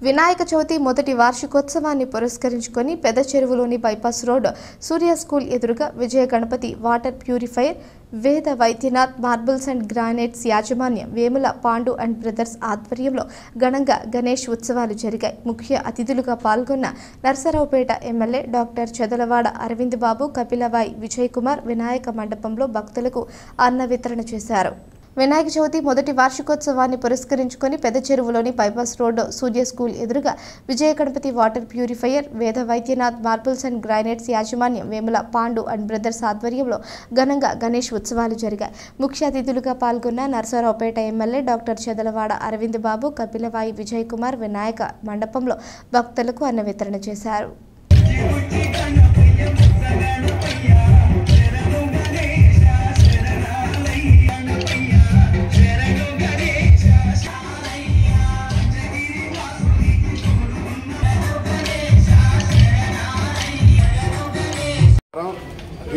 వినాయక చవితి మొదటి వార్షికోత్సవాన్ని పురస్కరించుకొని పెద్ద చెరువులోని బైపాస్ రోడ్ సూర్య స్కూల్ ఎదురుగా విజయ గణపతి వాటర్ ప్యూరిఫైయర్ వేద వైద్యనాథ్ మార్బుల్స్ అండ్ గ్రానైట్స్ యాజమాన్యం వేముల పాండు అండ్ బ్రదర్స్ ఆధ్వర్యంలో ఘనంగా గణేష్ ఉత్సవాలు జరిగాయి. ముఖ్య అతిథులుగా పాల్గొన్న నర్సరావుపేట ఎమ్మెల్యే డాక్టర్ చదలవాడ అరవింద్ బాబు, కపిలవాయి విజయ్ కుమార్ వినాయక మండపంలో భక్తులకు అన్న వితరణ చేశారు. వినాయక చవితి మొదటి వార్షికోత్సవాన్ని పురస్కరించుకొని పెద్ద చెరువులోని బైపాస్ రోడ్ సూర్య స్కూల్ ఎదురుగా విజయ గణపతి వాటర్ ప్యూరిఫైయర్ వేద వైద్యనాథ్ మార్బుల్స్ అండ్ గ్రానైట్స్ యాజమాన్యం వేముల పాండు అండ్ బ్రదర్స్ ఆధ్వర్యంలో ఘనంగా గణేష్ ఉత్సవాలు జరిగాయి. ముఖ్య అతిథులుగా పాల్గొన్న నర్సరావుపేట ఎమ్మెల్యే డాక్టర్ చదలవాడ అరవింద్ బాబు, కపిలవాయి విజయ్ కుమార్ వినాయక మండపంలో భక్తులకు అన్న వితరణ చేశారు.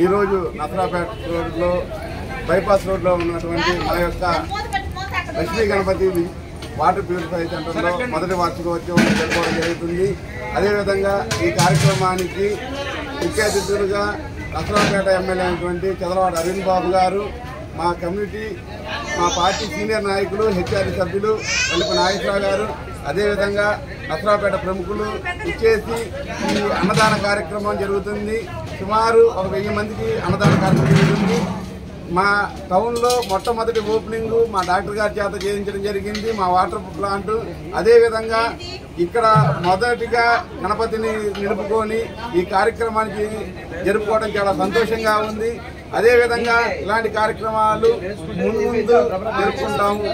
ఈరోజు నర్సరావుపేట రోడ్లో బైపాస్ రోడ్లో ఉన్నటువంటి మా యొక్క లక్ష్మీ గణపతి వాటర్ ప్యూరిఫైయర్ సెంటర్లో మొదటి వార్షికోత్సవం జరుపుకోవడం జరుగుతుంది. అదేవిధంగా ఈ కార్యక్రమానికి ముఖ్య అతిథులుగా నర్సరావుపేట ఎమ్మెల్యే అయినటువంటి చదలవాడ అరవింద్ బాబు గారు, మా కమ్యూనిటీ మా పార్టీ సీనియర్ నాయకులు హెచ్ఆర్డీ సభ్యులు వల్లిప నాగేశ్వరరావు గారు, అదేవిధంగా నర్సరావుపేట ప్రముఖులు ఇచ్చేసి ఈ అన్నదాన కార్యక్రమం జరుగుతుంది. సుమారు 1000 మందికి అన్నదాన కార్యక్రమం జరుగుతుంది. మా టౌన్లో మొట్టమొదటి ఓపెనింగ్ మా డాక్టర్ గారి చేత చేయించడం జరిగింది, మా వాటర్ ప్లాంట్. అదేవిధంగా ఇక్కడ మొదటిగా గణపతిని నిలుపుకొని ఈ కార్యక్రమానికి జరుపుకోవడం చాలా సంతోషంగా ఉంది. అదేవిధంగా ఇలాంటి కార్యక్రమాలు ముందు జరుపుకుంటాము.